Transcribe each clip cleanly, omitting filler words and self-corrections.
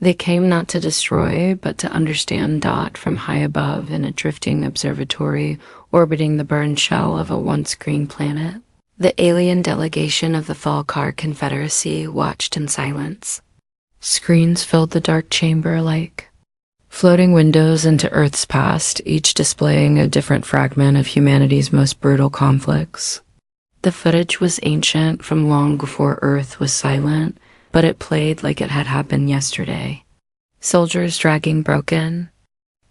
They came not to destroy, but to understand Dot from high above in a drifting observatory orbiting the burned shell of a once green planet. The alien delegation of the Thalkar Confederacy watched in silence. Screens filled the dark chamber like floating windows into Earth's past, each displaying a different fragment of humanity's most brutal conflicts. The footage was ancient from long before Earth was silent, but it played like it had happened yesterday. Soldiers dragging broken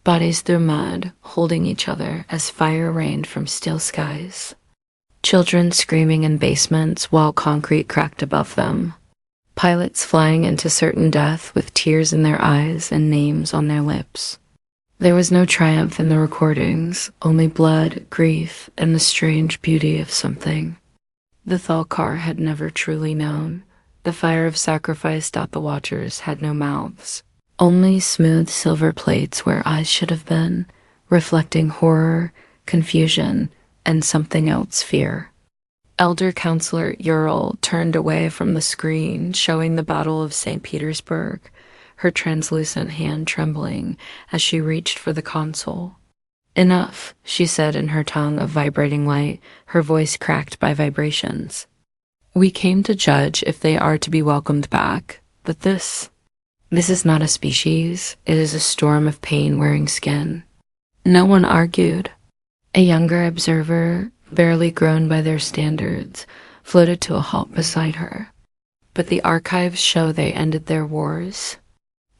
bodies through mud, holding each other as fire rained from still skies. Children screaming in basements while concrete cracked above them. Pilots flying into certain death with tears in their eyes and names on their lips. There was no triumph in the recordings, only blood, grief, and the strange beauty of something the Thalkar had never truly known. The fire of sacrifice. The watchers had no mouths, only smooth silver plates where eyes should have been, reflecting horror, confusion, and something else, fear. Elder Counselor Ural turned away from the screen, showing the Battle of St. Petersburg, her translucent hand trembling as she reached for the console. "Enough," she said in her tongue of vibrating light, her voice cracked by vibrations. "We came to judge if they are to be welcomed back, but this is not a species, it is a storm of pain wearing skin." No one argued. A younger observer, barely grown by their standards, floated to a halt beside her. But the archives show they ended their wars.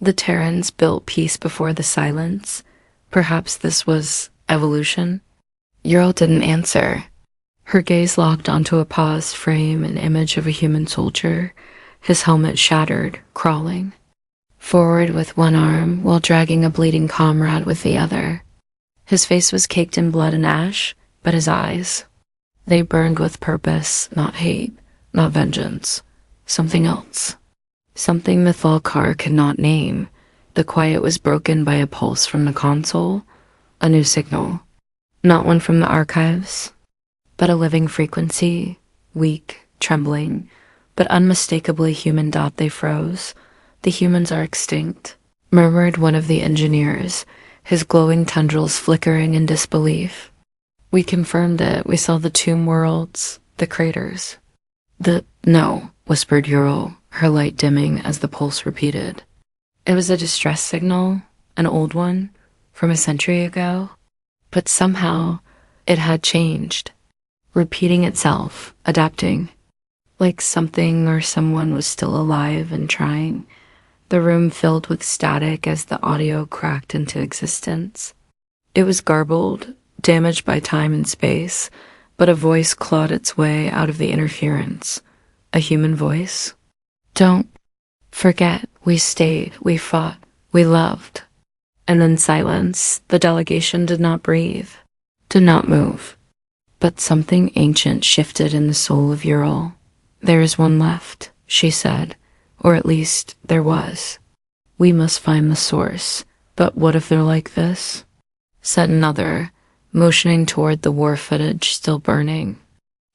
The Terrans built peace before the silence. Perhaps this was evolution? Ural didn't answer. Her gaze locked onto a paused frame, an image of a human soldier, his helmet shattered, crawling forward with one arm while dragging a bleeding comrade with the other. His face was caked in blood and ash, but his eyes, they burned with purpose, not hate, not vengeance. Something else. Something the Thalkar could not name. The quiet was broken by a pulse from the console, a new signal. Not one from the archives, but a living frequency, weak, trembling, but unmistakably human. They froze. "The humans are extinct," murmured one of the engineers, his glowing tendrils flickering in disbelief. "We confirmed it. We saw the tomb worlds, the craters." No," whispered Ural, her light dimming as the pulse repeated. It was a distress signal, an old one, from a century ago. But somehow, it had changed, repeating itself, adapting, like something or someone was still alive and trying. The room filled with static as the audio cracked into existence. It was garbled, damaged by time and space, but a voice clawed its way out of the interference. A human voice. "Don't forget, we stayed, we fought, we loved." And then silence. The delegation did not breathe, did not move. But something ancient shifted in the soul of Ural. "There is one left," she said, or at least there was. "We must find the source. But what if they're like this?" Said another, motioning toward the war footage still burning.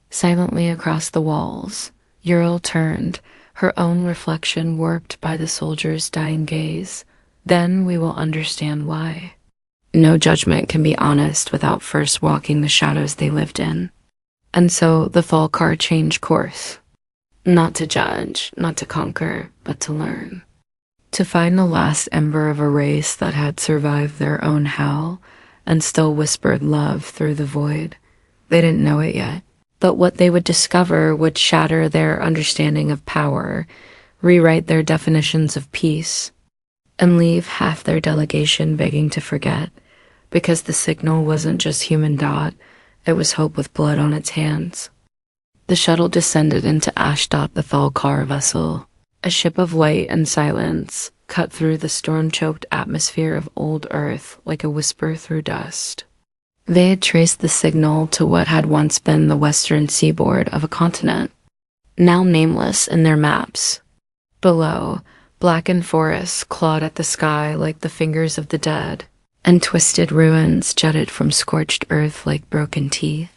Silently across the walls, Ural turned, her own reflection warped by the soldier's dying gaze. "Then we will understand why." No judgment can be honest without first walking the shadows they lived in. And so the Thalkar changed course. Not to judge, not to conquer, but to learn. To find the last ember of a race that had survived their own hell and still whispered love through the void. They didn't know it yet. But what they would discover would shatter their understanding of power, rewrite their definitions of peace, and leave half their delegation begging to forget, because the signal wasn't just human. It was hope with blood on its hands. The shuttle descended into Ashdod, the Thalkar vessel, a ship of light and silence, cut through the storm-choked atmosphere of old Earth like a whisper through dust. They had traced the signal to what had once been the western seaboard of a continent, now nameless in their maps. Below, blackened forests clawed at the sky like the fingers of the dead, and twisted ruins jutted from scorched earth like broken teeth.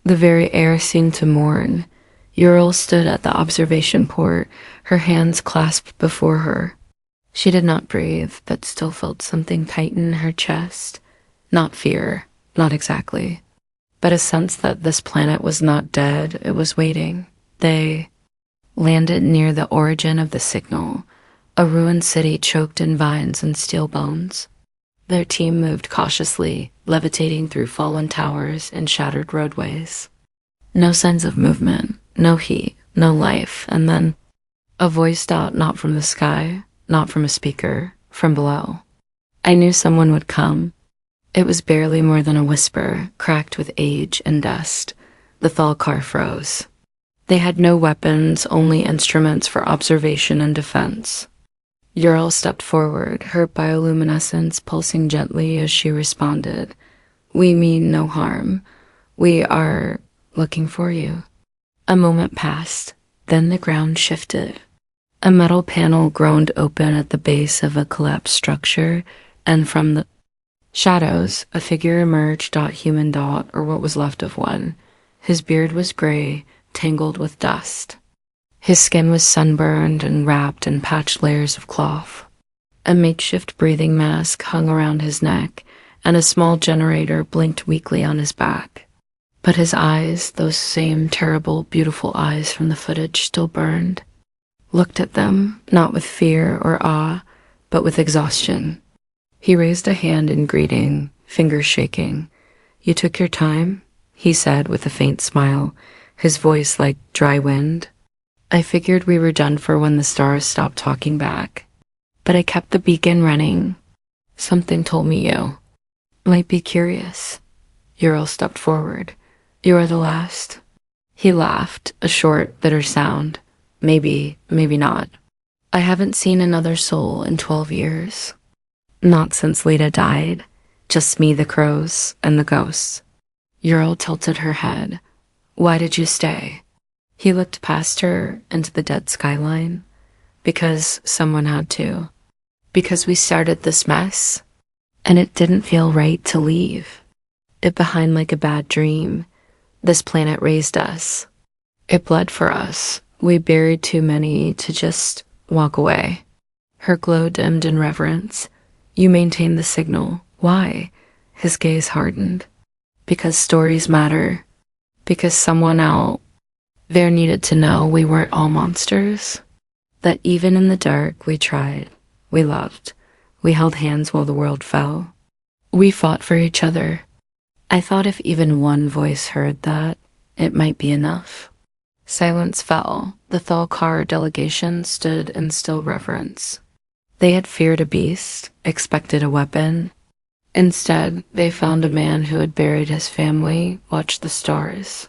The very air seemed to mourn. Ural stood at the observation port, her hands clasped before her. She did not breathe, but still felt something tighten her chest. Not fear, not exactly, but a sense that this planet was not dead, it was waiting. They landed near the origin of the signal, a ruined city choked in vines and steel bones. Their team moved cautiously, levitating through fallen towers and shattered roadways. No signs of movement, no heat, no life, and then a voice out, not from the sky, not from a speaker, from below. I knew someone would come. It was barely more than a whisper, cracked with age and dust. The Thalkar froze. They had no weapons, only instruments for observation and defense. Ural stepped forward, her bioluminescence pulsing gently as she responded. We mean no harm. We are looking for you. A moment passed, then the ground shifted. A metal panel groaned open at the base of a collapsed structure, and from the shadows, a figure emerged, human, or what was left of one. His beard was gray, tangled with dust. His skin was sunburned and wrapped in patched layers of cloth. A makeshift breathing mask hung around his neck, and a small generator blinked weakly on his back. But his eyes, those same terrible, beautiful eyes from the footage, still burned. Looked at them, not with fear or awe, but with exhaustion. He raised a hand in greeting, fingers shaking. You took your time, he said with a faint smile, his voice like dry wind. I figured we were done for when the stars stopped talking back. But I kept the beacon running. Something told me you might be curious. Ural stepped forward. You are the last. He laughed, a short, bitter sound. Maybe, maybe not. I haven't seen another soul in 12 years. Not since Lita died. Just me, the crows, and the ghosts. Ural tilted her head. Why did you stay? He looked past her into the dead skyline. Because someone had to. Because we started this mess. And it didn't feel right to leave. It behind like a bad dream. This planet raised us. It bled for us. We buried too many to just walk away. Her glow dimmed in reverence. You maintained the signal. Why? His gaze hardened. Because stories matter. Because someone out there needed to know we weren't all monsters. That even in the dark we tried. We loved. We held hands while the world fell. We fought for each other. I thought if even one voice heard that, it might be enough. Silence fell. The Thalkar delegation stood in still reverence. They had feared a beast, expected a weapon. Instead, they found a man who had buried his family, watched the stars,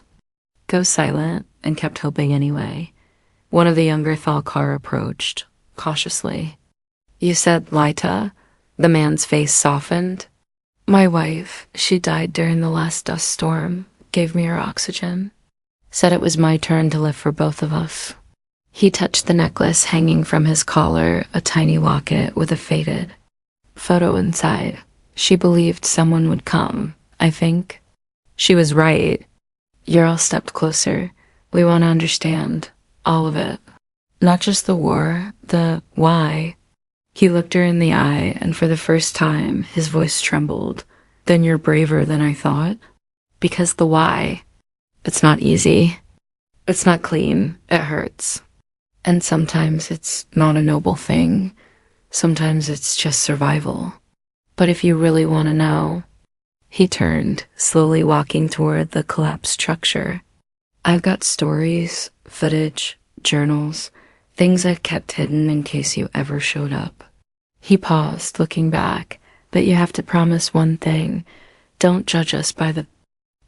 go silent, and kept hoping anyway. One of the younger Thalkar approached, cautiously. You said Lita? The man's face softened. My wife, she died during the last dust storm, gave me her oxygen. Said it was my turn to live for both of us. He touched the necklace hanging from his collar, a tiny locket with a faded photo inside. She believed someone would come, I think. She was right. Ural stepped closer. We want to understand. All of it. Not just the war, the why. He looked her in the eye, and for the first time, his voice trembled. Then you're braver than I thought. Because the why. It's not easy. It's not clean. It hurts. And sometimes it's not a noble thing. Sometimes it's just survival. But if you really want to know, he turned, slowly walking toward the collapsed structure. I've got stories, footage, journals, things I've kept hidden in case you ever showed up. He paused, looking back, but you have to promise one thing. Don't judge us by the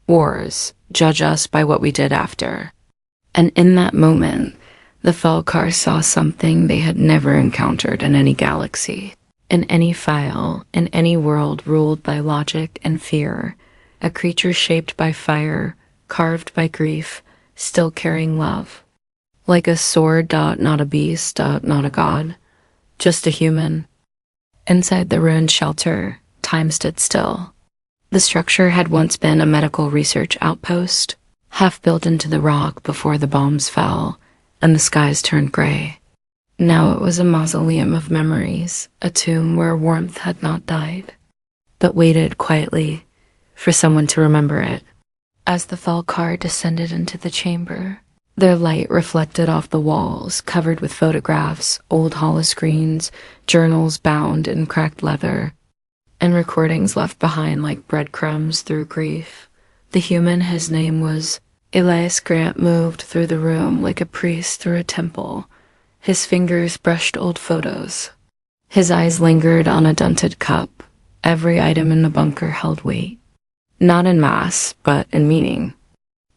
wars. Judge us by what we did after. And in that moment, the Thalkar saw something they had never encountered in any galaxy. In any file, in any world ruled by logic and fear, a creature shaped by fire, carved by grief, still carrying love. Like a sword, not a beast, not a god, just a human. Inside the ruined shelter, time stood still. The structure had once been a medical research outpost, half built into the rock before the bombs fell, and the skies turned gray. Now it was a mausoleum of memories, a tomb where warmth had not died, but waited quietly for someone to remember it. As the fall car descended into the chamber, their light reflected off the walls covered with photographs, old holoscreens, journals bound in cracked leather, and recordings left behind like breadcrumbs through grief. The human, his name was Elias Grant, moved through the room like a priest through a temple. His fingers brushed old photos. His eyes lingered on a dunted cup. Every item in the bunker held weight. Not in mass, but in meaning.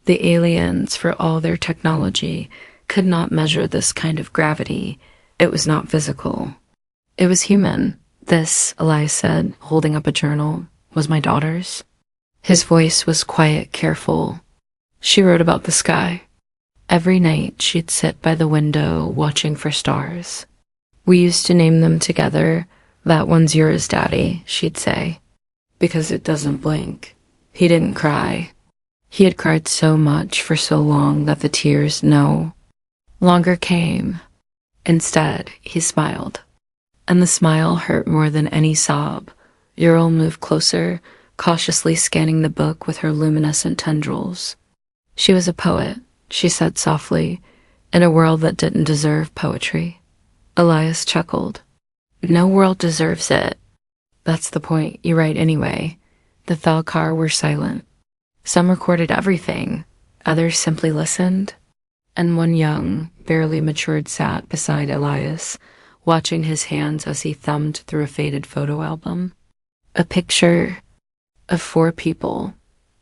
The aliens, for all their technology, could not measure this kind of gravity. It was not physical. It was human. This, Elias said, holding up a journal, was my daughter's. His voice was quiet, careful. She wrote about the sky. Every night she'd sit by the window watching for stars. We used to name them together. That one's yours, Daddy, she'd say, because it doesn't blink. He didn't cry. He had cried so much for so long that the tears no longer came. Instead, he smiled. And the smile hurt more than any sob. Ural moved closer, cautiously scanning the book with her luminescent tendrils. She was a poet, she said softly, in a world that didn't deserve poetry. Elias chuckled. No world deserves it. That's the point, you write anyway. The Thalkar were silent. Some recorded everything, others simply listened. And one young, barely matured sat beside Elias, watching his hands as he thumbed through a faded photo album. A picture of 4 people.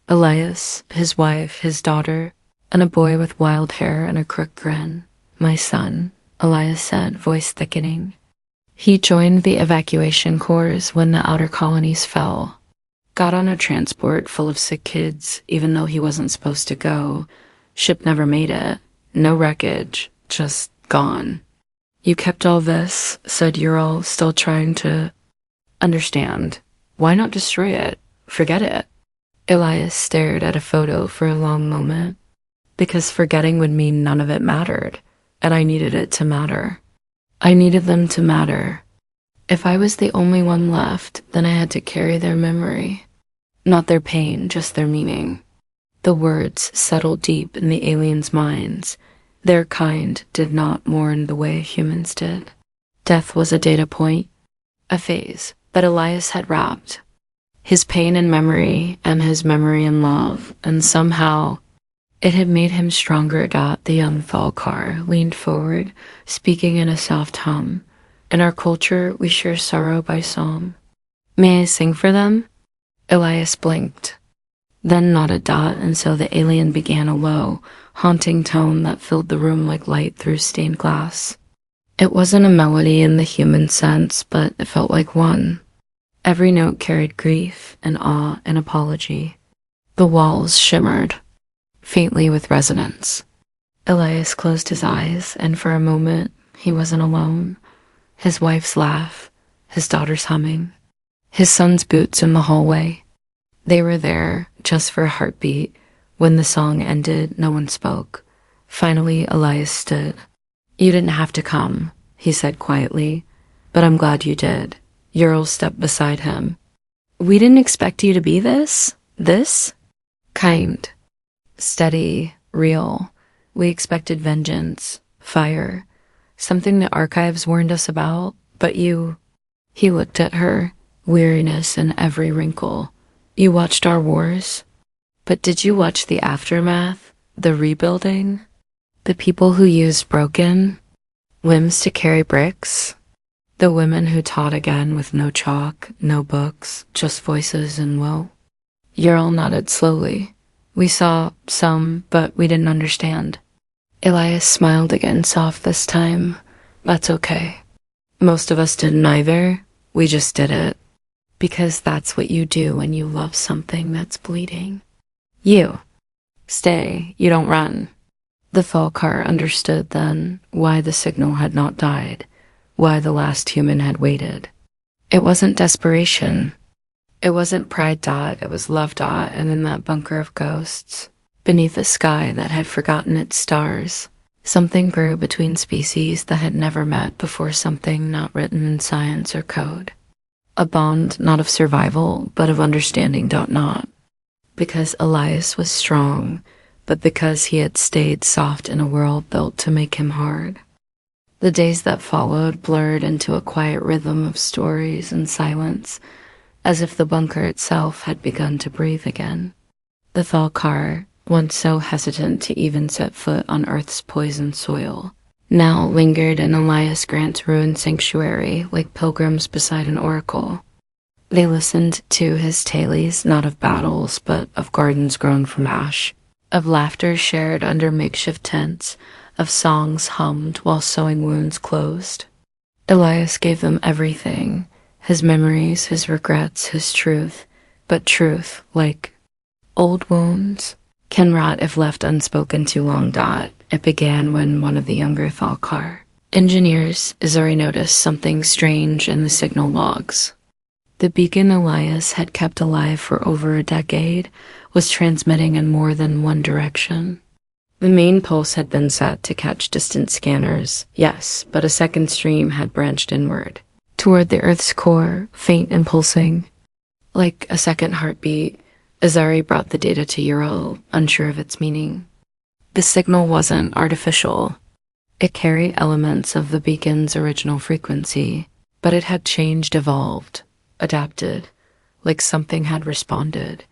Elias, his wife, his daughter, and a boy with wild hair and a crooked grin. My son, Elias said, voice thickening. He joined the evacuation corps when the outer colonies fell. Got on a transport full of sick kids, even though he wasn't supposed to go. Ship never made it. No wreckage, just gone. You kept all this, said Ural, still trying to understand. Why not destroy it? Forget it. Elias stared at a photo for a long moment. Because forgetting would mean none of it mattered, and I needed it to matter. I needed them to matter. If I was the only one left, then I had to carry their memory. Not their pain, just their meaning. The words settled deep in the aliens' minds. Their kind did not mourn the way humans did. Death was a data point, a phase that Elias had wrapped. His pain in memory and his memory in love, and somehow it had made him stronger. The young Thalkar leaned forward, speaking in a soft hum. In our culture, we share sorrow by psalm. May I sing for them? Elias blinked, then nodded. And so the alien began a low, haunting tone that filled the room like light through stained glass. It wasn't a melody in the human sense, but it felt like one. Every note carried grief and awe and apology. The walls shimmered, faintly with resonance. Elias closed his eyes, and for a moment, he wasn't alone. His wife's laugh, his daughter's humming, his son's boots in the hallway. They were there, just for a heartbeat. When the song ended, no one spoke. Finally, Elias stood. You didn't have to come, he said quietly, but I'm glad you did. Ural stepped beside him. We didn't expect you to be this kind, steady, real. We expected vengeance, fire, something the archives warned us about, but you... He looked at her, weariness in every wrinkle. You watched our wars, but did you watch the aftermath, the rebuilding? The people who used broken limbs to carry bricks? The women who taught again with no chalk, no books, just voices and will? Ural nodded slowly. We saw some, but we didn't understand. Elias smiled again, soft this time. That's okay. Most of us didn't either. We just did it. Because that's what you do when you love something that's bleeding. You. Stay. You don't run. The Thalkar understood then why the signal had not died, why the last human had waited. It wasn't desperation. It wasn't pride. It was love. And in that bunker of ghosts, beneath a sky that had forgotten its stars, Something grew between species that had never met before, something not written in science or code. A bond not of survival, but of understanding. Not because Elias was strong, but because he had stayed soft in a world built to make him hard. The days that followed blurred into a quiet rhythm of stories and silence, as if the bunker itself had begun to breathe again. The Thalkar, once so hesitant to even set foot on Earth's poisoned soil, now lingered in Elias Grant's ruined sanctuary like pilgrims beside an oracle. They listened to his tales, not of battles, but of gardens grown from ash, of laughter shared under makeshift tents, of songs hummed while sewing wounds closed. Elias gave them everything, his memories, his regrets, his truth, but truth, like old wounds, can rot if left unspoken too long. It began when one of the younger Thalkar engineers, Azari, noticed something strange in the signal logs. The beacon Elias had kept alive for over a decade was transmitting in more than one direction. The main pulse had been set to catch distant scanners, yes, but a second stream had branched inward, toward the Earth's core, faint and pulsing. Like a second heartbeat, Azari brought the data to Ural, unsure of its meaning. The signal wasn't artificial. It carried elements of the beacon's original frequency, but it had changed, evolved, adapted, like something had responded.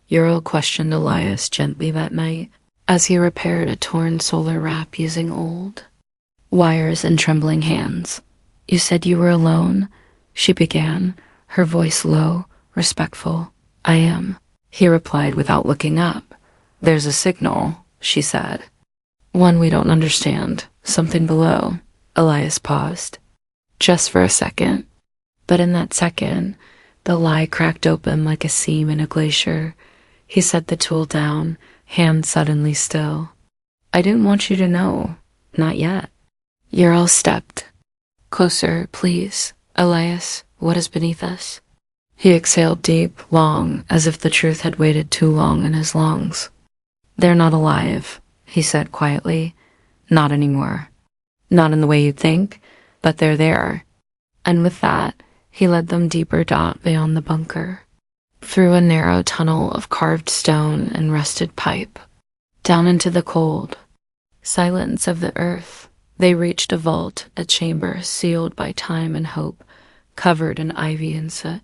Ural questioned Elias gently that night as he repaired a torn solar wrap using old wires and trembling hands. "You said you were alone?" she began, her voice low, respectful. "I am," he replied without looking up. "There's a signal," she said. "One we don't understand. Something below." Elias paused. Just for a second. But in that second, the lie cracked open like a seam in a glacier. He set the tool down, hand suddenly still. "I didn't want you to know. Not yet." Ural stepped. "Closer, please. Elias, what is beneath us?" He exhaled deep, long, as if the truth had waited too long in his lungs. "They're not alive," he said quietly. "Not anymore. Not in the way you'd think, but they're there." And with that, he led them deeper beyond the bunker, through a narrow tunnel of carved stone and rusted pipe, down into the cold silence of the earth. They reached a vault, a chamber sealed by time and hope, covered in ivy and soot.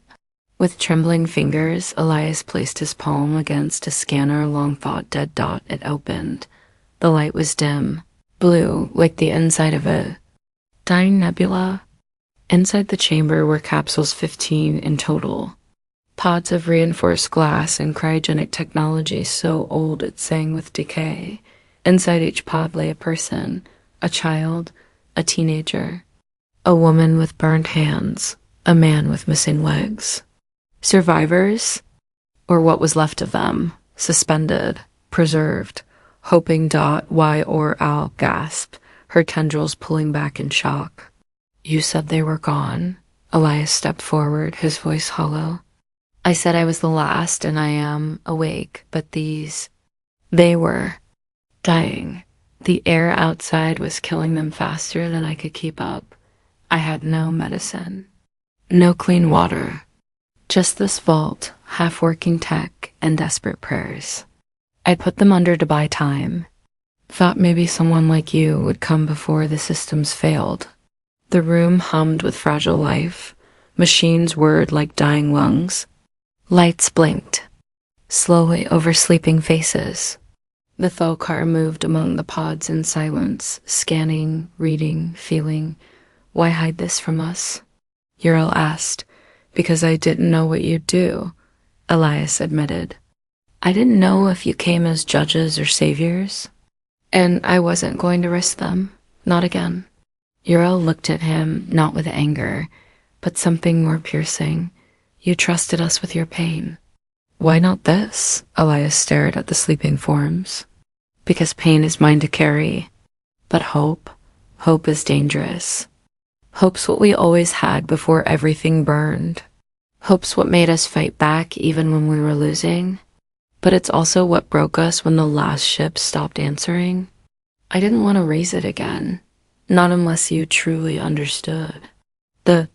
With trembling fingers, Elias placed his palm against a scanner long thought dead. It opened. The light was dim, blue, like the inside of a dying nebula. Inside the chamber were capsules, 15 in total. Pods of reinforced glass and cryogenic technology so old it sang with decay. Inside each pod lay a person, a child, a teenager, a woman with burned hands, a man with missing legs. Survivors, or what was left of them, suspended, preserved, hoping. Y or Al gasped, her tendrils pulling back in shock. "You said they were gone?" Elias stepped forward, his voice hollow. "I said I was the last, and I am awake, but they were dying. The air outside was killing them faster than I could keep up. I had no medicine, no clean water, just this vault, half-working tech, and desperate prayers. I put them under to buy time. Thought maybe someone like you would come before the systems failed." The room hummed with fragile life. Machines whirred like dying lungs. Lights blinked, slowly over sleeping faces. The Thalkar moved among the pods in silence, scanning, reading, feeling. "Why hide this from us?" Ural asked. "Because I didn't know what you'd do," Elias admitted. "I didn't know if you came as judges or saviors. And I wasn't going to risk them. Not again." Ural looked at him, not with anger, but something more piercing. "You trusted us with your pain." "Why not this?" Elias stared at the sleeping forms. "Because pain is mine to carry. But hope is dangerous. Hope's what we always had before everything burned. Hope's what made us fight back even when we were losing. But it's also what broke us when the last ship stopped answering." I didn't want to raise it again. Not unless you truly understood. The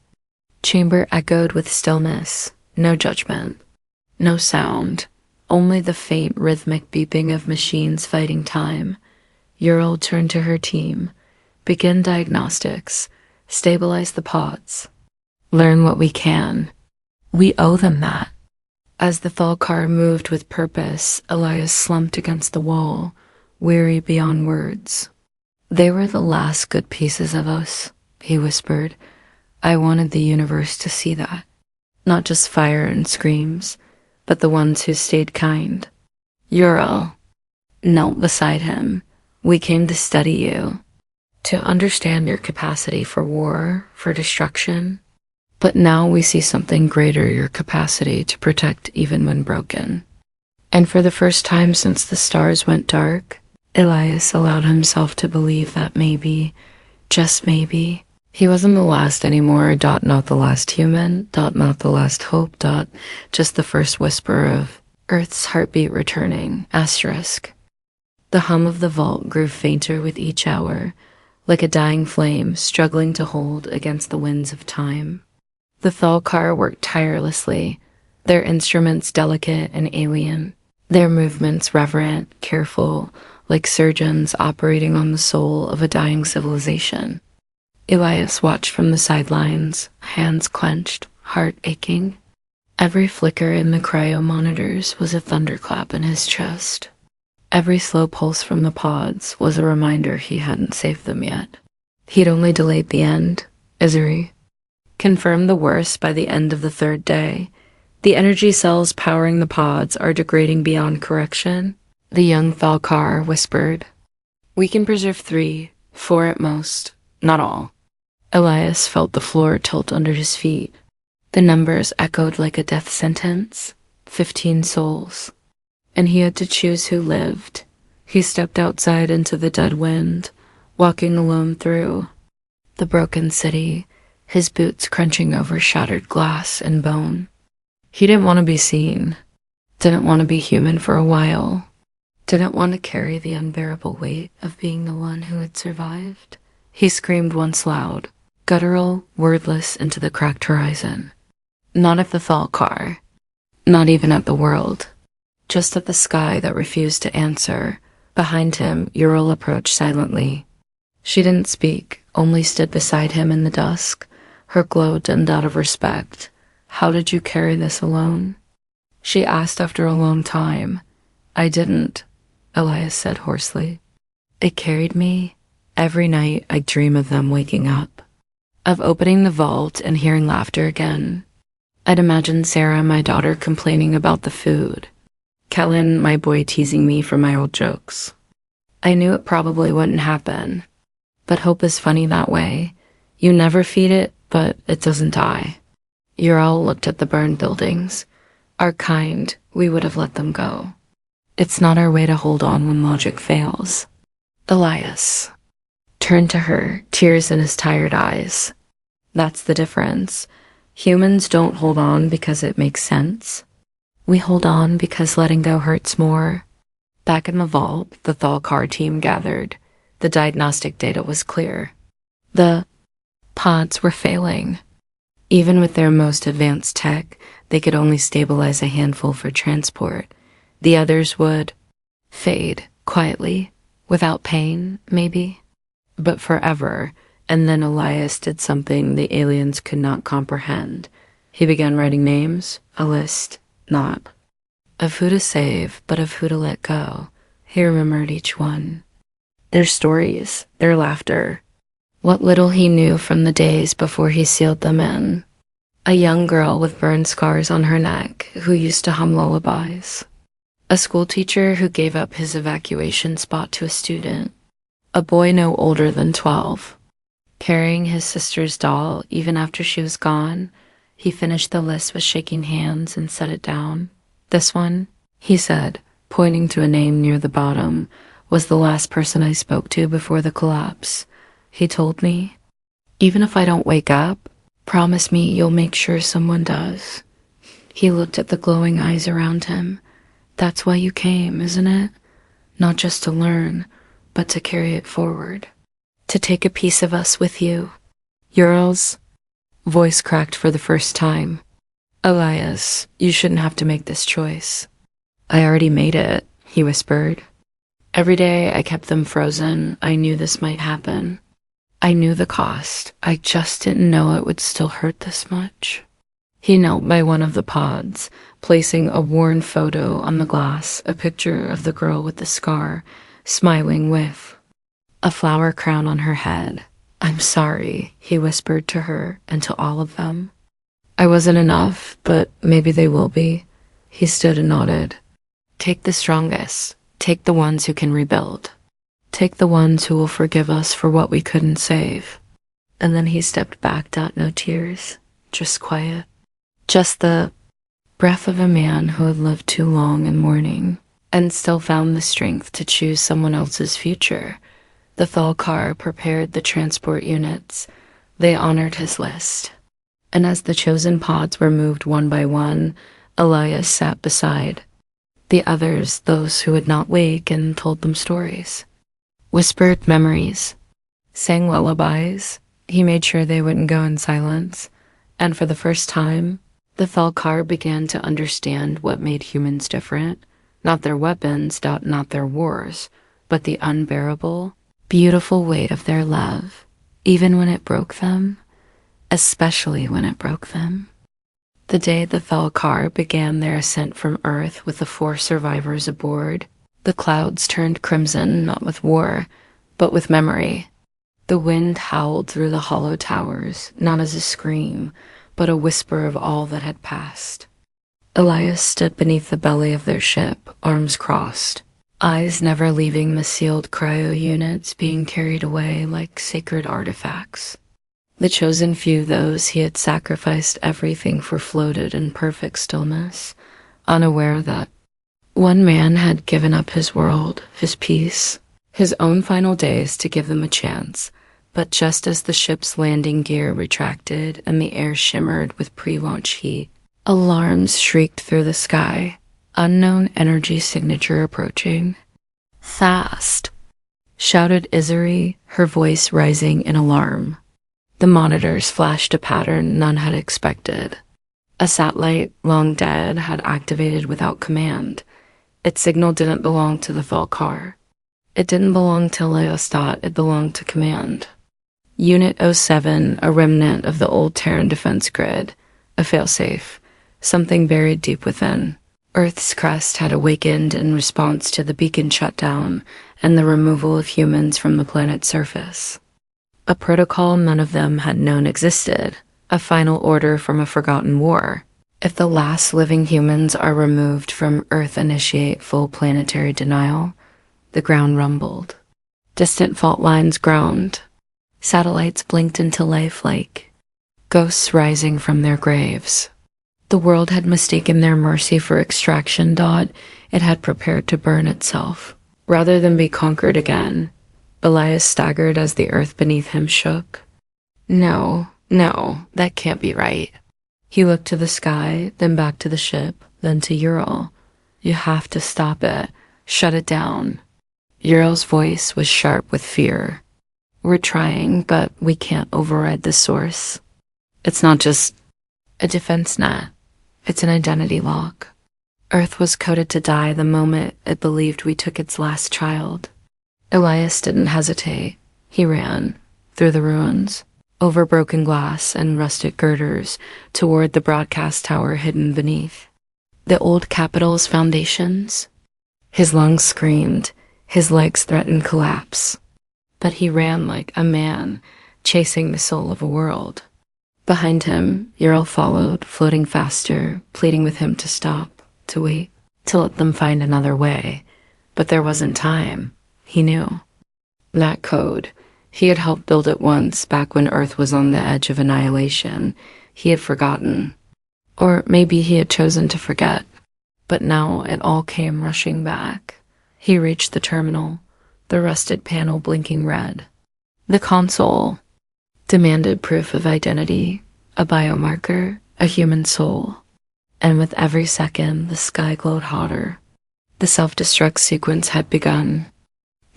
chamber echoed with stillness, no judgment, no sound, only the faint rhythmic beeping of machines fighting time. Ural turned to her team. Begin diagnostics. Stabilize the pods. Learn what we can. We owe them that. As the Thal car moved with purpose, Elias slumped against the wall, weary beyond words. They were the last good pieces of us, he whispered. I wanted the universe to see that. Not just fire and screams, but the ones who stayed kind. Ural knelt beside him. We came to study you, to understand your capacity for war, for destruction. But now we see something greater, your capacity to protect even when broken. And for the first time since the stars went dark, Elias allowed himself to believe that maybe, just maybe, he wasn't the last anymore, not the last human, not the last hope, just the first whisper of Earth's heartbeat returning, asterisk. The hum of the vault grew fainter with each hour, like a dying flame struggling to hold against the winds of time. The Thal car worked tirelessly, their instruments delicate and alien, their movements reverent, careful, like surgeons operating on the soul of a dying civilization. Elias watched from the sidelines, hands clenched, heart aching. Every flicker in the cryo monitors was a thunderclap in his chest. Every slow pulse from the pods was a reminder he hadn't saved them yet. He'd only delayed the end, Isari. Confirmed the worst by the end of the third day. The energy cells powering the pods are degrading beyond correction. The young Thal car whispered, We can preserve 3, 4 at most, not all. Elias felt the floor tilt under his feet. The numbers echoed like a death sentence, 15 souls. And he had to choose who lived. He stepped outside into the dead wind, walking alone through the broken city, his boots crunching over shattered glass and bone. He didn't want to be seen, didn't want to be human for a while, didn't want to carry the unbearable weight of being the one who had survived. He screamed once loud, guttural, wordless into the cracked horizon. Not at the Thal car, not even at the world, just at the sky that refused to answer. Behind him, Ural approached silently. She didn't speak, only stood beside him in the dusk, her glow dimmed out of respect. How did you carry this alone? She asked after a long time. I didn't, Elias said hoarsely. It carried me. Every night I'd dream of them waking up, of opening the vault and hearing laughter again. I'd imagine Sarah, my daughter, complaining about the food. Kellen, my boy, teasing me for my old jokes. I knew it probably wouldn't happen, but hope is funny that way. You never feed it, but it doesn't die. Ural looked at the burned buildings. Our kind, we would have let them go. It's not our way to hold on when logic fails. Elias turned to her, tears in his tired eyes. That's the difference. Humans don't hold on because it makes sense. We hold on because letting go hurts more. Back in the vault, the Thal car team gathered. The diagnostic data was clear. The pods were failing. Even with their most advanced tech, they could only stabilize a handful for transport. The others would fade quietly, without pain, maybe, but forever. And then Elias did something the aliens could not comprehend. He began writing names, a list, not of who to save, but of who to let go. He remembered each one. Their stories, their laughter, what little he knew from the days before he sealed them in. A young girl with burn scars on her neck who used to hum lullabies. A school teacher who gave up his evacuation spot to a student. A boy no older than 12. Carrying his sister's doll even after she was gone, he finished the list with shaking hands and set it down. This one, he said, pointing to a name near the bottom, was the last person I spoke to before the collapse. He told me, even if I don't wake up, promise me you'll make sure someone does. He looked at the glowing eyes around him. That's why you came, isn't it? Not just to learn, but to carry it forward. To take a piece of us with you. Ural's voice cracked for the first time. Elias, you shouldn't have to make this choice. I already made it, he whispered. Every day I kept them frozen, I knew this might happen. I knew the cost. I just didn't know it would still hurt this much. He knelt by one of the pods, placing a worn photo on the glass, a picture of the girl with the scar, smiling with a flower crown on her head. I'm sorry, he whispered to her and to all of them. I wasn't enough, but maybe they will be. He stood and nodded. Take the strongest. Take the ones who can rebuild. Take the ones who will forgive us for what we couldn't save. And then he stepped back. No tears, just quiet. Just the breath of a man who had lived too long in mourning and still found the strength to choose someone else's future. The Thalkar prepared the transport units. They honored his list. And as the chosen pods were moved one by one, Elias sat beside the others, those who would not wake, and told them stories. Whispered memories. Sang lullabies. He made sure they wouldn't go in silence. And for the first time, the Thalkar began to understand what made humans different. Not their weapons, not their wars, but the unbearable, beautiful weight of their love, even when it broke them, especially when it broke them. The day the Thalkar began their ascent from Earth with the 4 survivors aboard, the clouds turned crimson, not with war, but with memory. The wind howled through the hollow towers, not as a scream, but a whisper of all that had passed. Elias stood beneath the belly of their ship, arms crossed, eyes never leaving the sealed cryo units being carried away like sacred artifacts. The chosen few, those he had sacrificed everything for, floated in perfect stillness, unaware that one man had given up his world, his peace, his own final days to give them a chance. But just as the ship's landing gear retracted and the air shimmered with pre-launch heat, alarms shrieked through the sky, unknown energy signature approaching. Fast, shouted Izuri, her voice rising in alarm. The monitors flashed a pattern none had expected. A satellite, long dead, had activated without command. Its signal didn't belong to the Thalkar. It didn't belong to Elias. It belonged to command. Unit 07, a remnant of the old Terran defense grid, a failsafe, something buried deep within. Earth's crest had awakened in response to the beacon shutdown and the removal of humans from the planet's surface. A protocol none of them had known existed, a final order from a forgotten war. If the last living humans are removed from Earth, initiate full planetary denial. The ground rumbled. Distant fault lines groaned. Satellites blinked into life like ghosts rising from their graves. The world had mistaken their mercy for extraction. It had prepared to burn itself, rather than be conquered again. Elias staggered as the earth beneath him shook. No, that can't be right. He looked to the sky, then back to the ship, then to Ural. You have to stop it. Shut it down. Ural's voice was sharp with fear. We're trying, but we can't override the source. It's not just a defense net. It's an identity lock. Earth was coded to die the moment it believed we took its last child. Elias didn't hesitate. He ran, through the ruins, over broken glass and rusted girders, toward the broadcast tower hidden beneath. The old capital's foundations. His lungs screamed, his legs threatened collapse. But he ran like a man, chasing the soul of a world. Behind him, Ural followed, floating faster, pleading with him to stop, to wait, to let them find another way. But there wasn't time. He knew. That code. He had helped build it once, back when Earth was on the edge of annihilation. He had forgotten. Or maybe he had chosen to forget. But now it all came rushing back. He reached the terminal, the rusted panel blinking red. The console demanded proof of identity, a biomarker, a human soul. And with every second, the sky glowed hotter. The self-destruct sequence had begun.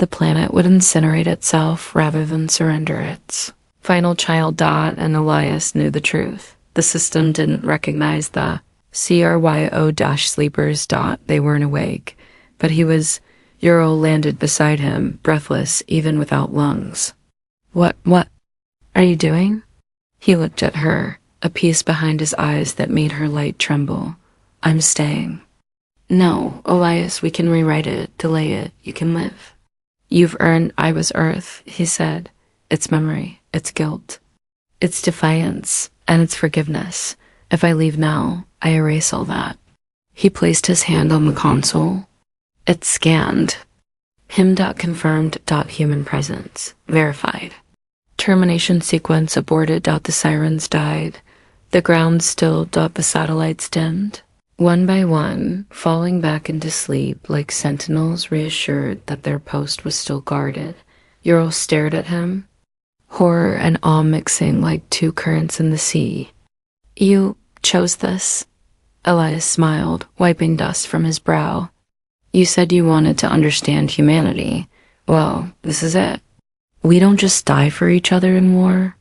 The planet would incinerate itself rather than surrender its final child. And Elias knew the truth. The system didn't recognize the cryo-sleepers. They weren't awake, but he was. Ural landed beside him, breathless, even without lungs. What are you doing? He looked at her, a piece behind his eyes that made her light tremble. I'm staying. No, Elias, we can rewrite it, delay it, you can live. You've earned I was Earth, he said. It's memory, it's guilt. It's defiance, and it's forgiveness. If I leave now, I erase all that. He placed his hand on the console. It scanned. Him. Confirmed. Human presence. Verified. Termination sequence aborted. The sirens died. The ground stilled. The satellites dimmed. One by one, falling back into sleep like sentinels reassured that their post was still guarded. Ural stared at him, horror and awe mixing like two currents in the sea. You chose this? Elias smiled, wiping dust from his brow. You said you wanted to understand humanity. Well, this is it. We don't just die for each other in war.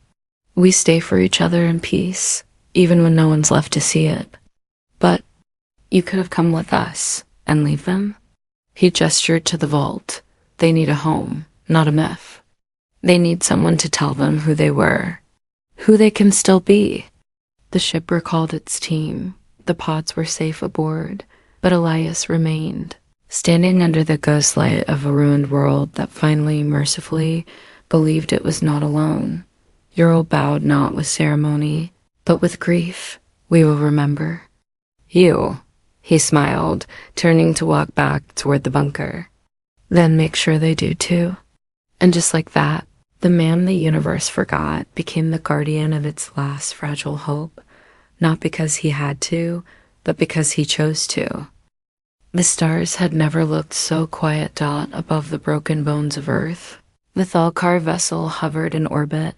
We stay for each other in peace, even when no one's left to see it. But you could have come with us and leave them. He gestured to the vault. They need a home, not a myth. They need someone to tell them who they were, who they can still be. The ship recalled its team. The pods were safe aboard, but Elias remained, standing under the ghost light of a ruined world that finally, mercifully, believed it was not alone. Ural bowed not with ceremony, but with grief. We will remember. You, he smiled, turning to walk back toward the bunker. Then make sure they do too. And just like that, the man the universe forgot became the guardian of its last fragile hope, not because he had to, but because he chose to. The stars had never looked so quiet. Above the broken bones of Earth. The Thalkar vessel hovered in orbit,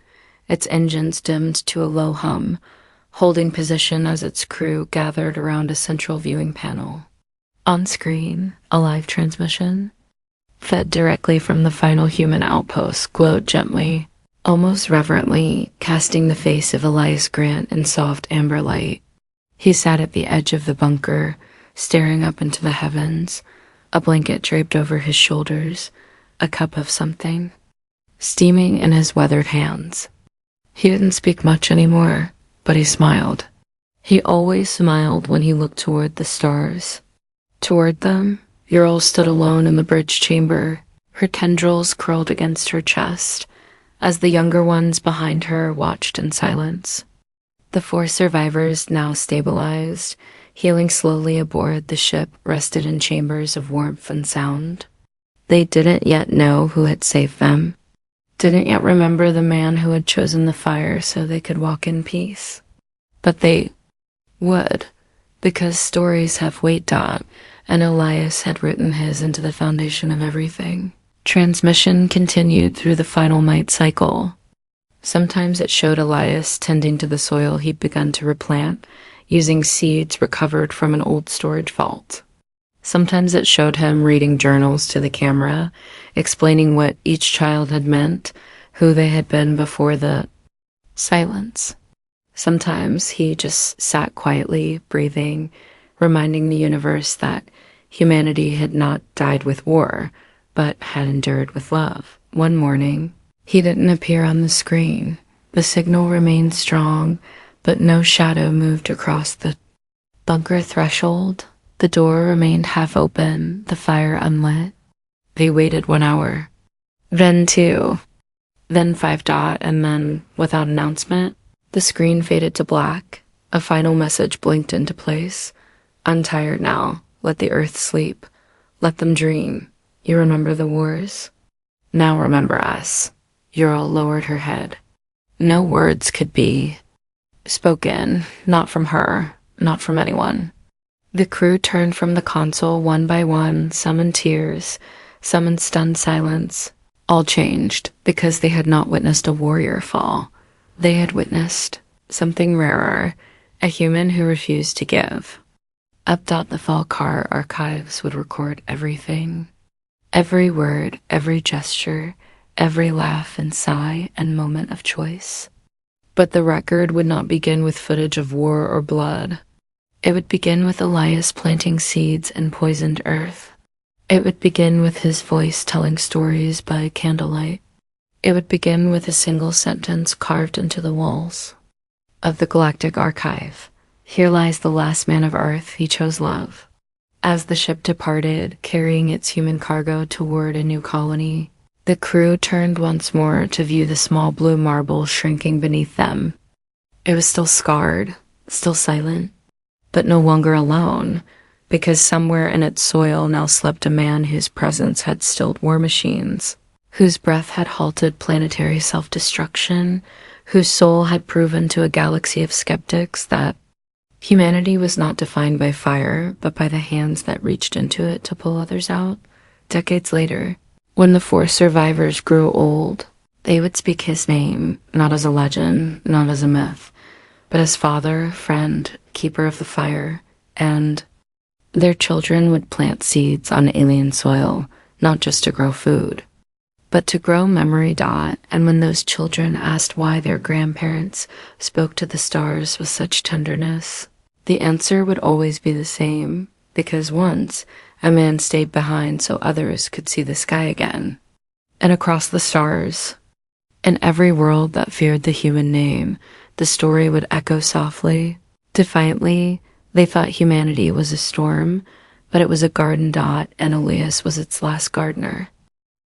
its engines dimmed to a low hum, holding position as its crew gathered around a central viewing panel. On screen, a live transmission, fed directly from the final human outpost, glowed gently, almost reverently, casting the face of Elias Grant in soft amber light. He sat at the edge of the bunker, staring up into the heavens, a blanket draped over his shoulders, a cup of something, steaming in his weathered hands. He didn't speak much anymore, but he smiled. He always smiled when he looked toward the stars. Toward them, Ural stood alone in the bridge chamber, her tendrils curled against her chest, as the younger ones behind her watched in silence. The 4 survivors, now stabilized, healing slowly aboard the ship, rested in chambers of warmth and sound. They didn't yet know who had saved them, didn't yet remember the man who had chosen the fire so they could walk in peace. But they would, because stories have weight. And Elias had written his into the foundation of everything. Transmission continued through the final night cycle. Sometimes it showed Elias tending to the soil he'd begun to replant, using seeds recovered from an old storage vault. Sometimes it showed him reading journals to the camera, explaining what each child had meant, who they had been before the silence. Sometimes he just sat quietly, breathing, reminding the universe that humanity had not died with war, but had endured with love. One morning, he didn't appear on the screen. The signal remained strong, but no shadow moved across the bunker threshold. The door remained half open, the fire unlit. They waited 1 hour. Then 2. Then 5. And then, without announcement, the screen faded to black. A final message blinked into place. I'm tired now. Let the earth sleep. Let them dream. You remember the wars? Now remember us. Ural lowered her head. No words could be spoken, not from her, not from anyone. The crew turned from the console one by one, some in tears, some in stunned silence. All changed because they had not witnessed a warrior fall. They had witnessed something rarer, a human who refused to give. Up. The Falkar archives would record everything. Every word, every gesture, every laugh and sigh and moment of choice. But the record would not begin with footage of war or blood. It would begin with Elias planting seeds in poisoned earth. It would begin with his voice telling stories by candlelight. It would begin with a single sentence carved into the walls of the Galactic Archive. Here lies the last man of Earth, he chose love. As the ship departed, carrying its human cargo toward a new colony, the crew turned once more to view the small blue marble shrinking beneath them. It was still scarred, still silent, but no longer alone, because somewhere in its soil now slept a man whose presence had stilled war machines, whose breath had halted planetary self-destruction, whose soul had proven to a galaxy of skeptics that humanity was not defined by fire, but by the hands that reached into it to pull others out. Decades later, when the 4 survivors grew old, they would speak his name, not as a legend, not as a myth, but as father, friend, keeper of the fire, and their children would plant seeds on alien soil, not just to grow food, but to grow memory. And when those children asked why their grandparents spoke to the stars with such tenderness, the answer would always be the same, because once a man stayed behind so others could see the sky again. And across the stars, in every world that feared the human name, the story would echo softly, defiantly. They thought humanity was a storm, but it was a garden, and Elias was its last gardener.